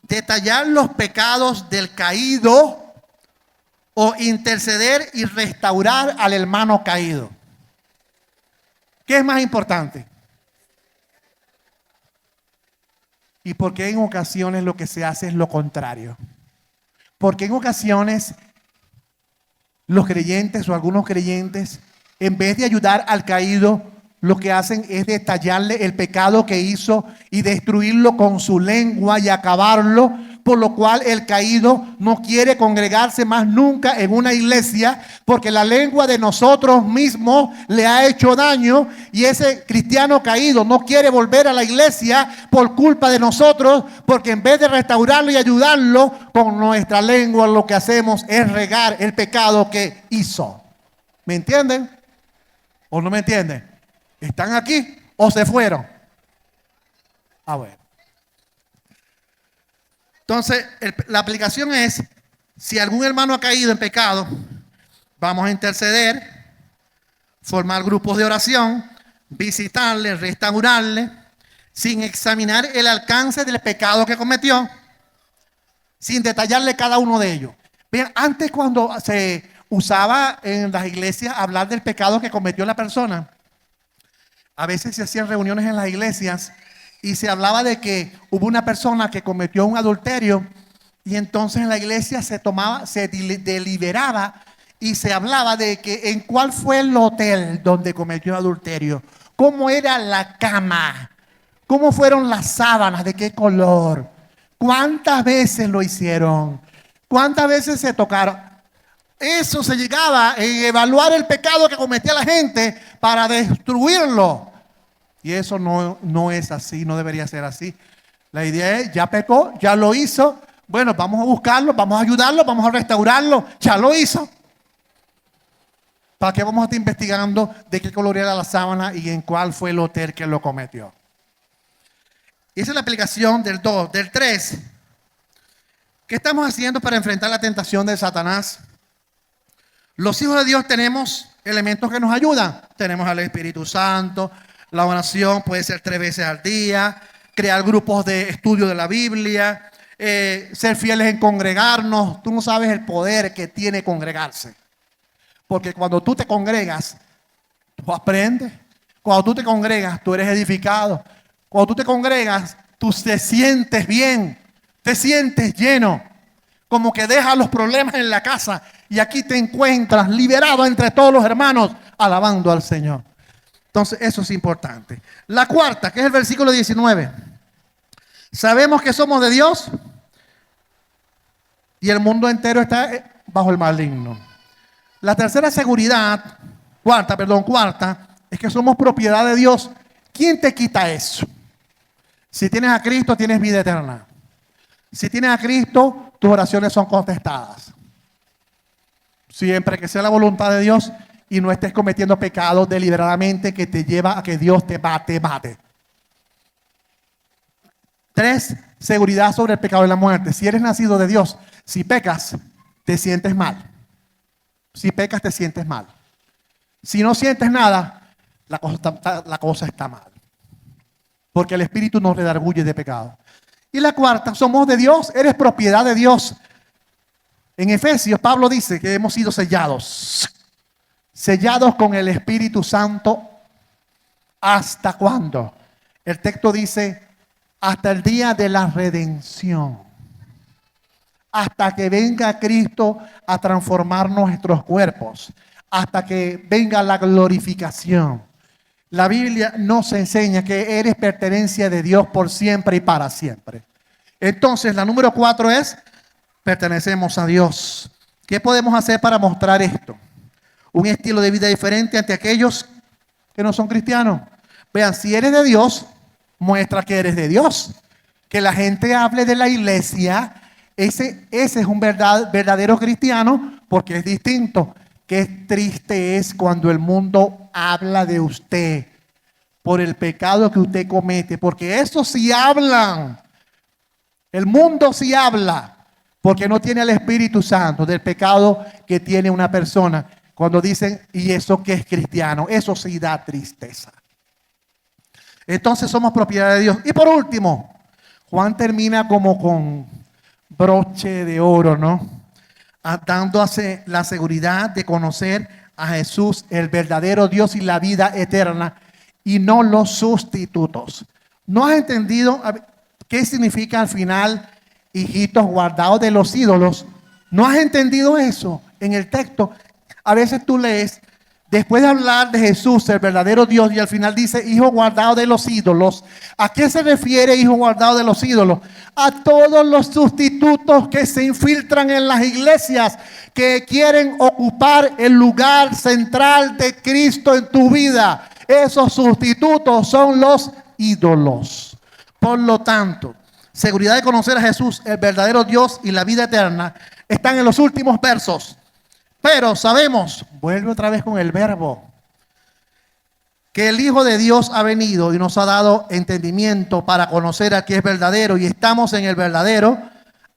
¿Detallar los pecados del caído o interceder y restaurar al hermano caído? ¿Qué es más importante? ¿Y por qué en ocasiones lo que se hace es lo contrario? Porque en ocasiones los creyentes o algunos creyentes, en vez de ayudar al caído, lo que hacen es detallarle el pecado que hizo y destruirlo con su lengua y acabarlo, por lo cual el caído no quiere congregarse más nunca en una iglesia, porque la lengua de nosotros mismos le ha hecho daño y ese cristiano caído no quiere volver a la iglesia por culpa de nosotros, porque en vez de restaurarlo y ayudarlo con nuestra lengua, lo que hacemos es regar el pecado que hizo. ¿Me entienden? ¿O no me entienden? ¿Están aquí o se fueron? Ah, bueno. Entonces, la aplicación es, si algún hermano ha caído en pecado, vamos a interceder, formar grupos de oración, visitarle, restaurarle, sin examinar el alcance del pecado que cometió, sin detallarle cada uno de ellos. Vean, antes cuando se usaba en las iglesias hablar del pecado que cometió la persona, a veces se hacían reuniones en las iglesias y se hablaba de que hubo una persona que cometió un adulterio y entonces en la iglesia se deliberaba y se hablaba de que en cuál fue el hotel donde cometió adulterio, cómo era la cama, cómo fueron las sábanas, de qué color, cuántas veces lo hicieron, cuántas veces se tocaron. Eso se llegaba a evaluar el pecado que cometía la gente para destruirlo. Y eso no es así, no debería ser así. La idea es, ya pecó, ya lo hizo. Bueno, vamos a buscarlo, vamos a ayudarlo, vamos a restaurarlo. Ya lo hizo. ¿Para qué vamos a estar investigando de qué color era la sábana y en cuál fue el hotel que lo cometió? Esa es la aplicación del 2. Del 3. ¿Qué estamos haciendo para enfrentar la tentación de Satanás? Los hijos de Dios tenemos elementos que nos ayudan. Tenemos al Espíritu Santo. La oración puede ser 3 veces al día. Crear grupos de estudio de la Biblia. Ser fieles en congregarnos. Tú no sabes el poder que tiene congregarse. Porque cuando tú te congregas, tú aprendes. Cuando tú te congregas, tú eres edificado. Cuando tú te congregas, tú te sientes bien. Te sientes lleno. Como que dejas los problemas en la casa y aquí te encuentras liberado entre todos los hermanos, alabando al Señor. Entonces, eso es importante. La cuarta, que es el versículo 19. Sabemos que somos de Dios y el mundo entero está bajo el maligno. La tercera seguridad, cuarta, es que somos propiedad de Dios. ¿Quién te quita eso? Si tienes a Cristo, tienes vida eterna. Si tienes a Cristo, tus oraciones son contestadas. Siempre que sea la voluntad de Dios y no estés cometiendo pecados deliberadamente que te lleva a que Dios te mate. 3, seguridad sobre el pecado y la muerte. Si eres nacido de Dios, si pecas, te sientes mal. Si pecas, te sientes mal. Si no sientes nada, la cosa está mal. Porque el Espíritu nos redarguye de pecado. Y la cuarta, somos de Dios, eres propiedad de Dios. En Efesios, Pablo dice que hemos sido sellados. Sellados con el Espíritu Santo. ¿Hasta cuándo? El texto dice, hasta el día de la redención. Hasta que venga Cristo a transformar nuestros cuerpos. Hasta que venga la glorificación. La Biblia nos enseña que eres pertenencia de Dios por siempre y para siempre. Entonces, la número 4 es, pertenecemos a Dios. ¿Qué podemos hacer para mostrar esto? Un estilo de vida diferente ante aquellos que no son cristianos. Vean, si eres de Dios, muestra que eres de Dios. Que la gente hable de la iglesia, ese es un verdadero cristiano, porque es distinto. Qué triste es cuando el mundo habla de usted por el pecado que usted comete, porque eso sí hablan. El mundo sí habla, porque no tiene el Espíritu Santo del pecado que tiene una persona. Cuando dicen, ¿y eso qué es cristiano? Eso sí da tristeza. Entonces somos propiedad de Dios. Y por último, Juan termina como con broche de oro, ¿no? Dándose la seguridad de conocer a Jesús, el verdadero Dios y la vida eterna, y no los sustitutos. ¿No has entendido qué significa al final, hijitos guardados de los ídolos? ¿No has entendido eso en el texto? A veces tú lees, después de hablar de Jesús, el verdadero Dios, y al final dice, hijo guardado de los ídolos. ¿A qué se refiere hijo guardado de los ídolos? A todos los sustitutos que se infiltran en las iglesias, que quieren ocupar el lugar central de Cristo en tu vida. Esos sustitutos son los ídolos. Por lo tanto, seguridad de conocer a Jesús, el verdadero Dios y la vida eterna, están en los últimos versos. Pero sabemos, vuelve otra vez con el verbo, que el Hijo de Dios ha venido y nos ha dado entendimiento para conocer a quien es verdadero, y estamos en el verdadero,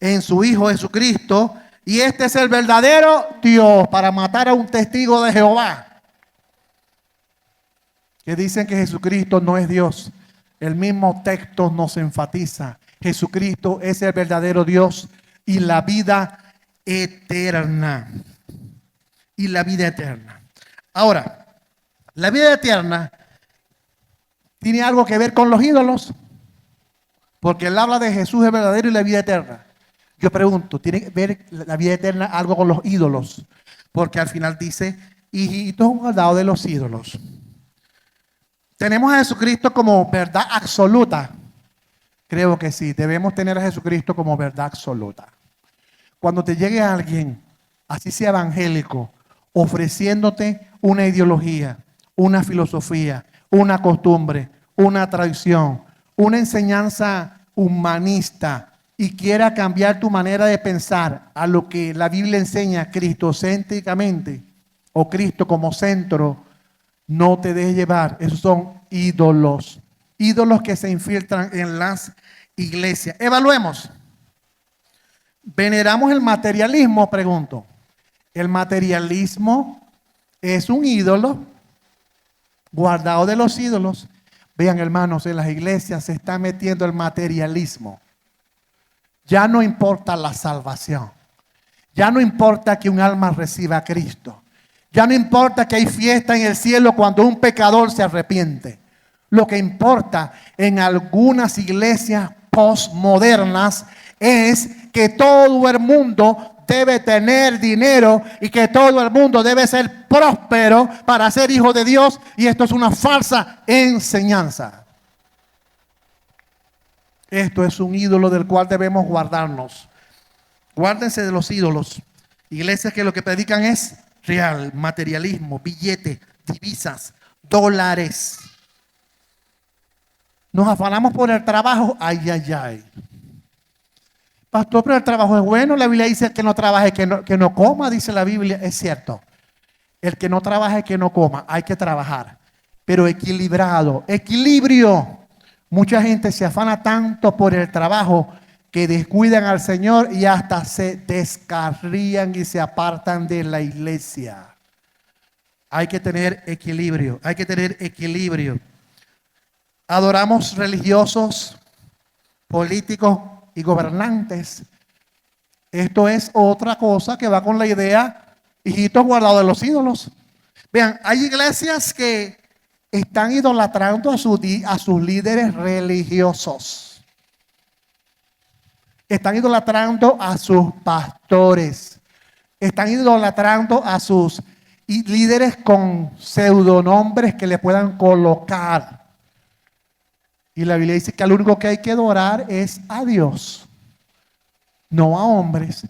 en su Hijo Jesucristo, y este es el verdadero Dios, para matar a un testigo de Jehová que dicen que Jesucristo no es Dios. El mismo texto nos enfatiza, Jesucristo es el verdadero Dios y la vida eterna. Y la vida eterna. Ahora, la vida eterna tiene algo que ver con los ídolos, porque él habla de Jesús el verdadero y la vida eterna. Yo pregunto, ¿tiene que ver la vida eterna algo con los ídolos? Porque al final dice, hijitos guardados de los ídolos. ¿Tenemos a Jesucristo como verdad absoluta? Creo que sí, debemos tener a Jesucristo como verdad absoluta. Cuando te llegue alguien, así sea evangélico, ofreciéndote una ideología, una filosofía, una costumbre, una tradición, una enseñanza humanista, y quiera cambiar tu manera de pensar a lo que la Biblia enseña cristocéntricamente o Cristo como centro, no te dejes llevar. Esos son ídolos, ídolos que se infiltran en las iglesias. Evaluemos. ¿Veneramos el materialismo? Pregunto. ¿El materialismo es un ídolo guardado de los ídolos? Vean, hermanos, en las iglesias se está metiendo el materialismo. Ya no importa la salvación. Ya no importa que un alma reciba a Cristo. Ya no importa que hay fiesta en el cielo cuando un pecador se arrepiente. Lo que importa en algunas iglesias postmodernas es que todo el mundo debe tener dinero y que todo el mundo debe ser próspero para ser hijo de Dios, y esto es una falsa enseñanza. Esto es un ídolo del cual debemos guardarnos. Guárdense de los ídolos. Iglesias que lo que predican es real, materialismo, billetes, divisas, dólares. Nos afanamos por el trabajo. Ay, ay, ay. Pastor, pero el trabajo es bueno. La Biblia dice que no trabaje, que no coma, dice la Biblia. Es cierto. El que no trabaje, que no coma. Hay que trabajar. Pero equilibrado. Equilibrio. Mucha gente se afana tanto por el trabajo que descuidan al Señor y hasta se descarrían y se apartan de la iglesia. Hay que tener equilibrio. Hay que tener equilibrio. Adoramos religiosos, políticos y gobernantes. Esto es otra cosa que va con la idea, hijitos guardados de los ídolos. Vean, hay iglesias que están idolatrando a sus líderes religiosos. Están idolatrando a sus pastores. Están idolatrando a sus líderes con pseudonombres que le puedan colocar. Y la Biblia dice que lo único que hay que adorar es a Dios, no a hombres.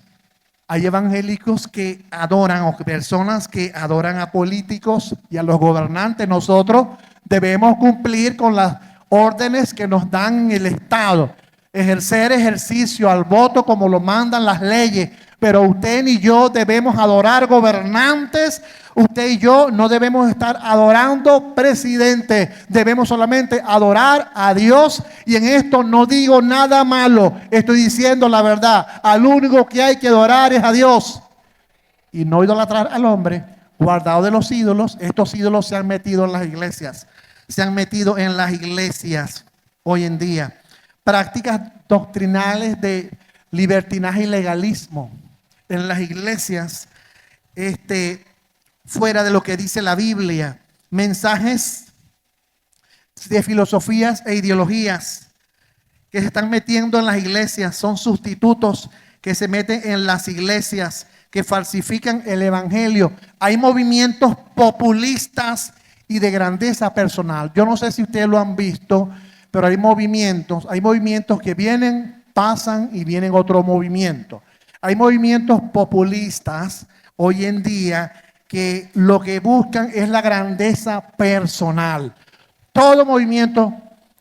Hay evangélicos que adoran o personas que adoran a políticos y a los gobernantes. Nosotros debemos cumplir con las órdenes que nos dan en el Estado. Ejercer ejercicio al voto como lo mandan las leyes. Pero usted ni yo debemos adorar gobernantes. Usted y yo no debemos estar adorando presidentes. Debemos solamente adorar a Dios. Y en esto no digo nada malo. Estoy diciendo la verdad. Al único que hay que adorar es a Dios. Y no idolatrar al hombre. Guardado de los ídolos. Estos ídolos se han metido en las iglesias. Se han metido en las iglesias hoy en día. Prácticas doctrinales de libertinaje y legalismo en las iglesias, fuera de lo que dice la Biblia, mensajes de filosofías e ideologías que se están metiendo en las iglesias, son sustitutos que se meten en las iglesias, que falsifican el evangelio. Hay movimientos populistas y de grandeza personal. Yo no sé si ustedes lo han visto, pero hay movimientos que vienen, pasan y vienen otro movimiento. Hay movimientos populistas hoy en día que lo que buscan es la grandeza personal. Todo movimiento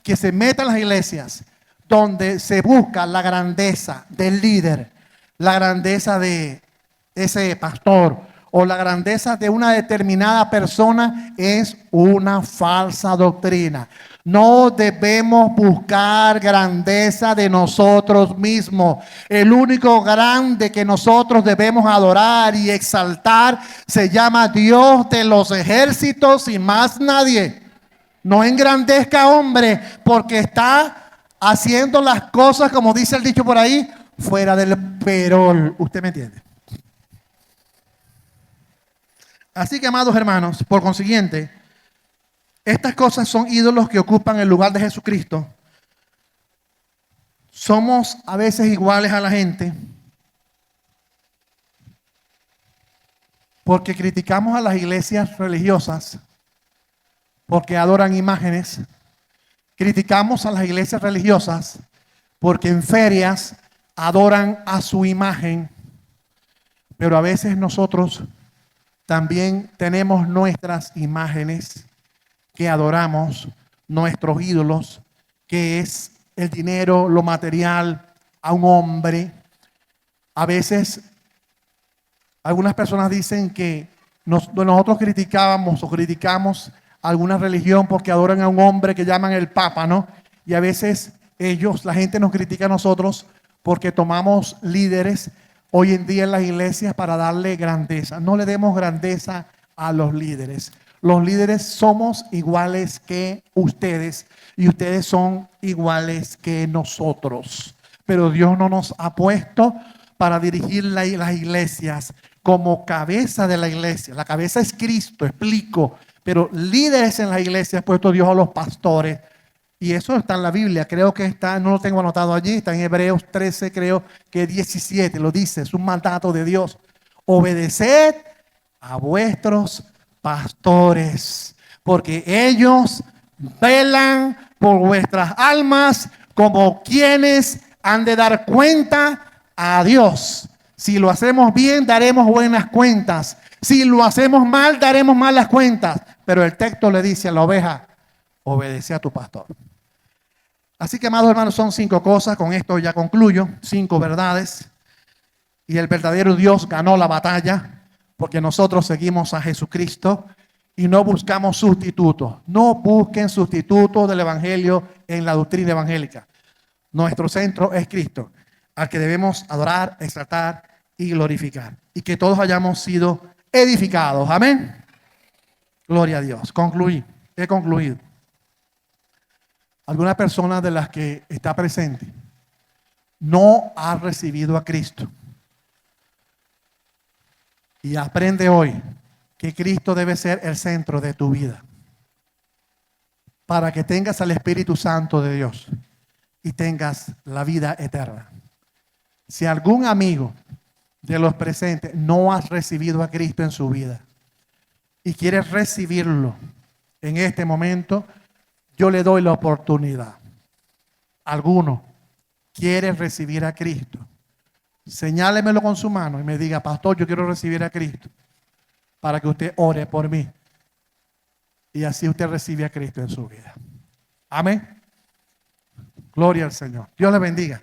que se meta en las iglesias donde se busca la grandeza del líder, la grandeza de ese pastor o la grandeza de una determinada persona es una falsa doctrina. No debemos buscar grandeza de nosotros mismos. El único grande que nosotros debemos adorar y exaltar se llama Dios de los ejércitos y más nadie. No engrandezca hombre porque está haciendo las cosas, como dice el dicho por ahí, fuera del perol. ¿Usted me entiende? Así que, amados hermanos, por consiguiente, estas cosas son ídolos que ocupan el lugar de Jesucristo. Somos a veces iguales a la gente porque criticamos a las iglesias religiosas porque adoran imágenes. Criticamos a las iglesias religiosas porque en ferias adoran a su imagen. Pero a veces nosotros también tenemos nuestras imágenes que adoramos, nuestros ídolos, que es el dinero, lo material, a un hombre. A veces algunas personas dicen que nosotros criticamos alguna religión porque adoran a un hombre que llaman el Papa, ¿no? Y a veces la gente nos critica a nosotros porque tomamos líderes hoy en día en las iglesias para darle grandeza. No le demos grandeza a los líderes. Los líderes somos iguales que ustedes y ustedes son iguales que nosotros. Pero Dios no nos ha puesto para dirigir las iglesias como cabeza de la iglesia. La cabeza es Cristo, explico. Pero líderes en la iglesia ha puesto Dios a los pastores. Y eso está en la Biblia, creo que está, no lo tengo anotado allí, está en Hebreos 13, creo que 17, lo dice, es un mandato de Dios. Obedeced a vuestros pastores, porque ellos velan por vuestras almas como quienes han de dar cuenta a Dios. Si lo hacemos bien, daremos buenas cuentas. Si lo hacemos mal, daremos malas cuentas. Pero el texto le dice a la oveja, obedece a tu pastor. Así que, amados hermanos, son 5 cosas. Con esto ya concluyo. 5 verdades. Y el verdadero Dios ganó la batalla porque nosotros seguimos a Jesucristo y no buscamos sustitutos. No busquen sustitutos del evangelio en la doctrina evangélica. Nuestro centro es Cristo, al que debemos adorar, exaltar y glorificar. Y que todos hayamos sido edificados. Amén. Gloria a Dios. He concluido. Alguna persona de las que está presente no ha recibido a Cristo. Y aprende hoy que Cristo debe ser el centro de tu vida. Para que tengas al Espíritu Santo de Dios y tengas la vida eterna. Si algún amigo de los presentes no ha recibido a Cristo en su vida y quieres recibirlo en este momento, yo le doy la oportunidad. Alguno quiere recibir a Cristo. señálemelo con su mano y me diga, pastor, yo quiero recibir a Cristo, para que usted ore por mí. Y así usted recibe a Cristo en su vida. Amén. Gloria al Señor. Dios le bendiga.